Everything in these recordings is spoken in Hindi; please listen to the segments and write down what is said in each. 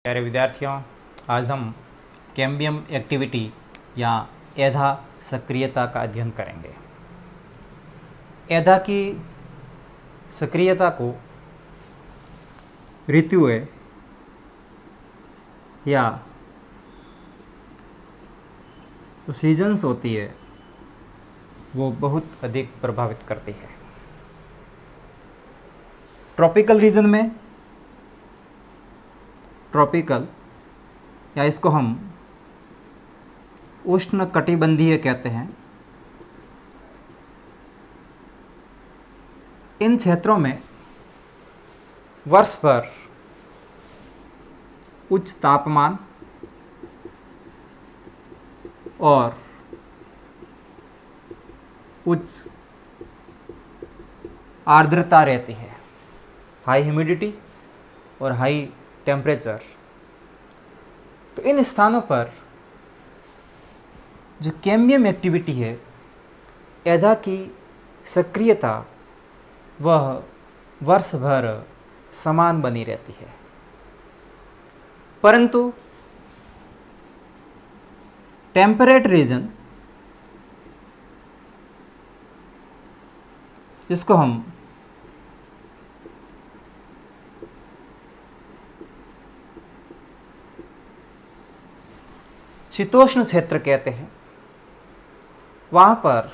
प्यारे विद्यार्थियों, आज हम कैम्बियम एक्टिविटी या एधा सक्रियता का अध्ययन करेंगे। एधा की सक्रियता को ऋतुएं या जो सीजन्स होती है वो बहुत अधिक प्रभावित करती है। ट्रॉपिकल रीजन में ट्रॉपिकल या इसको हम उष्ण कटिबंधीय कहते हैं, इन क्षेत्रों में वर्ष भर उच्च तापमान और उच्च आर्द्रता रहती है, हाई ह्यूमिडिटी और हाई टेम्परेचर। तो इन स्थानों पर जो कैम्बियम एक्टिविटी है, एधा की सक्रियता वह वर्ष भर समान बनी रहती है। परंतु टेम्परेट रीजन, जिसको हम शीतोष्ण क्षेत्र कहते हैं, वहाँ पर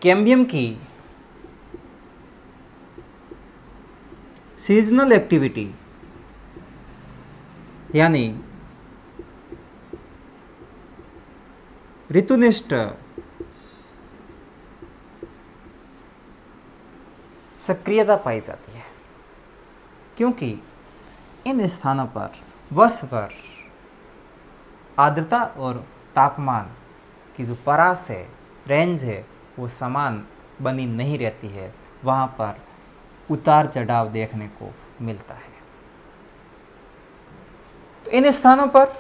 कैम्बियम की सीजनल एक्टिविटी यानी ऋतुनिष्ठ सक्रियता पाई जाती है, क्योंकि इन स्थानों पर वर्ष भर आर्द्रता और तापमान की जो परास है, रेंज है, वो समान बनी नहीं रहती है। वहाँ पर उतार चढ़ाव देखने को मिलता है। तो इन स्थानों पर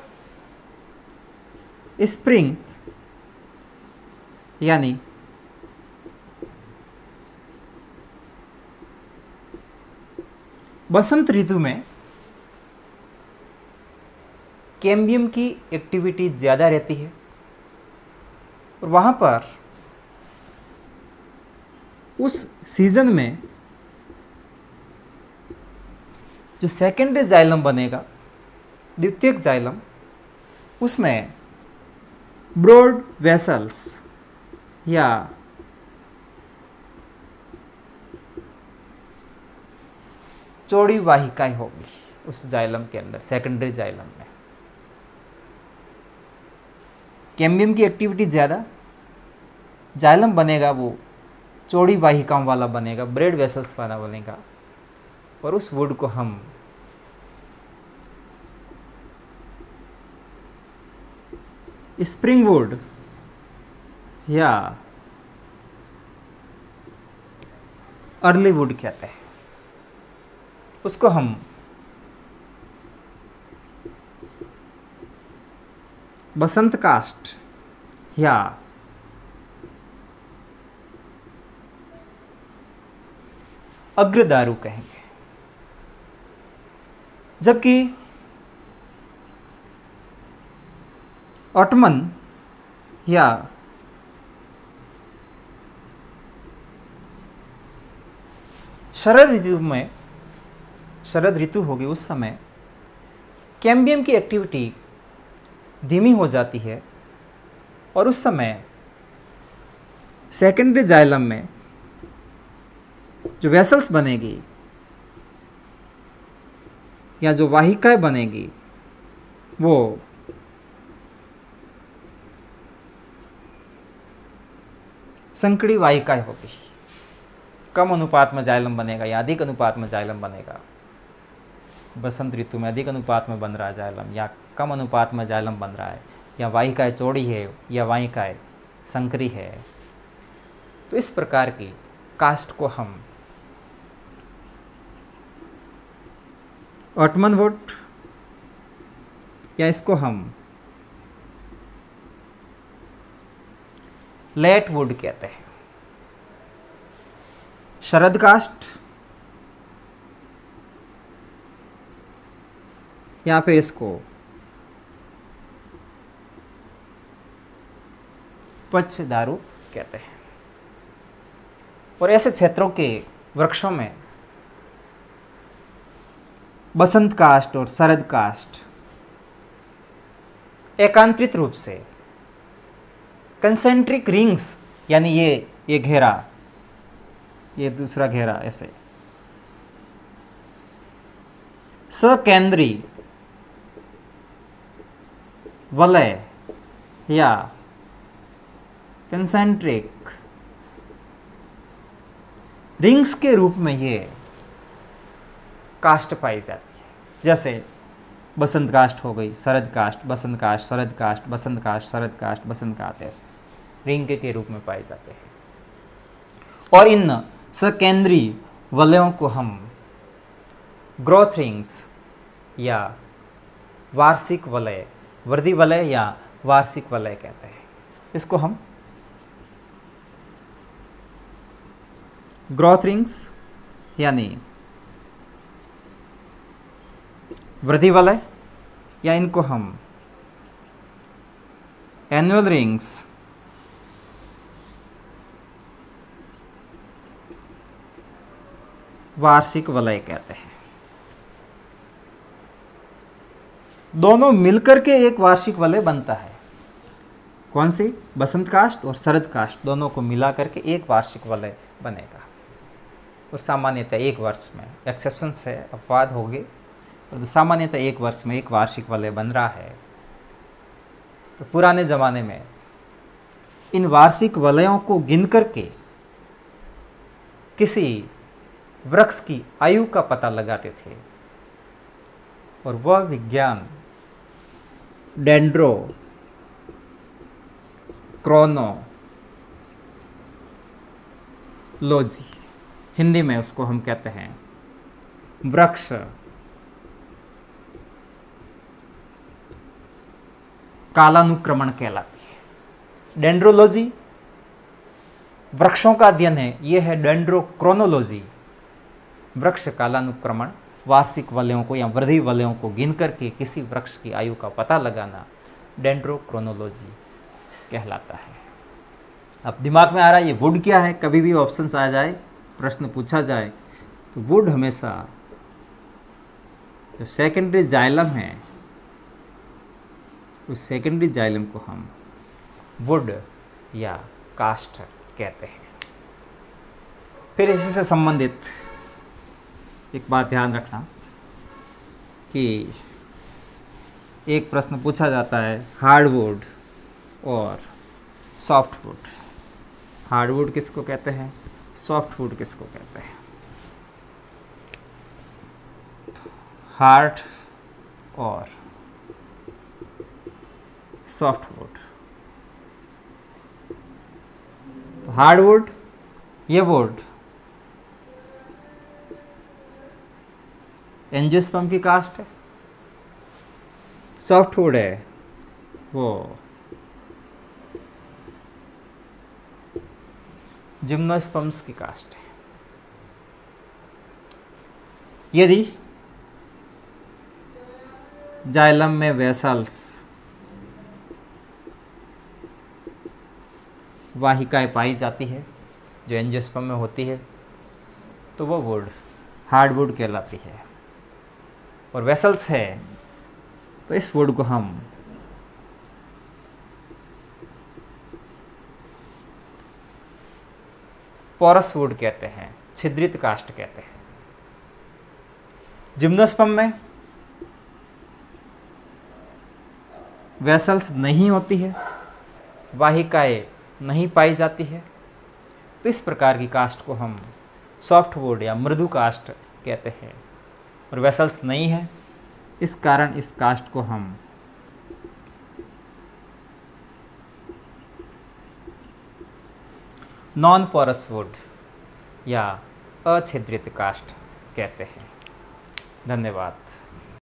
स्प्रिंग यानी बसंत ऋतु में कैम्बियम की एक्टिविटी ज़्यादा रहती है और वहाँ पर उस सीजन में जो सेकेंडरी जाइलम बनेगा, द्वितीयक जाइलम, उसमें ब्रॉड वेसल्स या चौड़ी वाहिकाएं होगी उस जाइलम के अंदर, सेकेंडरी जाइलम में। कैम्बियम की एक्टिविटी ज़्यादा, जाइलम बनेगा वो चौड़ी वाहिकाओं वाला बनेगा, ब्रेड वेसल्स वाला बनेगा, और उस वुड को हम स्प्रिंग वुड या अर्ली वुड कहते हैं। उसको हम बसंत काष्ठ या अग्रदारू कहेंगे। जबकि ऑटमन या शरद ऋतु में, शरद ऋतु होगी, उस समय कैम्बियम की एक्टिविटी धीमी हो जाती है और उस समय सेकेंडरी जाइलम में जो वेसल्स बनेगी या जो वाहिकाएं बनेगी वो संकड़ी वाहिकाएं होगी। कम अनुपात में जाइलम बनेगा या अधिक अनुपात में जाइलम बनेगा। बसंत ऋतु में अधिक अनुपात में बन रहा है जाइलम या कम अनुपात में जाइलम बन रहा है, या वाहिकाएं चौड़ी है या वाहिकाएं संकरी है। तो इस प्रकार की कास्ट को हम ऑटमन वुड या इसको हम लेट वुड कहते हैं। शरद काष्ठ या फिर इसको पक्षधारू कहते हैं। और ऐसे क्षेत्रों के वृक्षों में बसंत काष्ठ और शरद काष्ठ एकांतरित रूप से कंसेंट्रिक रिंग्स, यानी ये घेरा, ये दूसरा घेरा, ऐसे सकेंद्री वलय या कंसेंट्रिक रिंग्स के रूप में ये काष्ठ पाई जाती है। जैसे बसंत काष्ठ हो गई, शरद काष्ठ, बसंत काष्ठ, शरद काष्ठ, बसंत काष्ठ, शरद काष्ठ, बसंत काष्ठ, ऐसे रिंग के रूप में पाए जाते हैं। और इन सकेंद्री वलयों को हम ग्रोथ रिंग्स या वार्षिक वलय, वृद्धि वलय या वार्षिक वलय कहते हैं। इसको हम ग्रोथ रिंग्स यानी वृद्धि वलय, या इनको हम एनुअल रिंग्स वार्षिक वलय कहते हैं। दोनों मिलकर के एक वार्षिक वलय बनता है। कौन सी? बसंत काष्ठ और शरद काष्ठ, दोनों को मिला करके एक वार्षिक वलय बनेगा। और सामान्यतः एक वर्ष में, एक्सेप्शन से अपवाद होंगे, तो सामान्यतः एक वर्ष में एक वार्षिक वलय बन रहा है। तो पुराने ज़माने में इन वार्षिक वलयों को गिन करके किसी वृक्ष की आयु का पता लगाते थे, और वह विज्ञान डेंड्रोक्रोनोलॉजी, हिंदी में उसको हम कहते हैं वृक्ष कालानुक्रमण कहलाती है। डेंड्रोलॉजी वृक्षों का अध्ययन है, यह है डेंड्रोक्रोनोलॉजी, वृक्ष कालानुक्रमण, वार्षिक वलयों को या वृद्धि वलयों को गिन करके किसी वृक्ष की आयु का पता लगाना डेंड्रोक्रोनोलॉजी कहलाता है। अब दिमाग में आ रहा है ये वुड क्या है? कभी भी ऑप्शंस आ जाए, प्रश्न पूछा जाए, तो वुड हमेशा जो सेकेंडरी जाइलम है, उस सेकेंडरी जाइलम को हम वुड या काष्ठ कहते हैं। फिर इसी से संबंधित एक बात ध्यान रखना कि एक प्रश्न पूछा जाता है हार्डवुड और सॉफ्टवुड। हार्डवुड किसको कहते हैं, सॉफ्टवुड किसको कहते हैं? हार्ड और सॉफ्टवुड। तो हार्डवुड ये वुड एंजियोस्पर्म की कास्ट है, सॉफ्टवुड है वो जिम्नोस्पर्म्स की कास्ट है। यदि जाइलम में वेसल्स, वाहिकाएं पाई जाती है जो एंजियोस्पर्म में होती है, तो वो वुड हार्डवुड कहलाती है। और वेसल्स है तो इस वुड को हम पोरस वुड कहते हैं, छिद्रित काष्ठ कहते हैं। जिम्नोस्पर्म में वेसल्स नहीं होती है, वाहिकाएं नहीं पाई जाती है, तो इस प्रकार की काष्ठ को हम सॉफ्टवुड या मृदु काष्ठ कहते हैं। और वेसल्स नहीं है, इस कारण इस काष्ठ को हम नॉन पोरस वुड या अछिद्रित काष्ठ कहते हैं। धन्यवाद।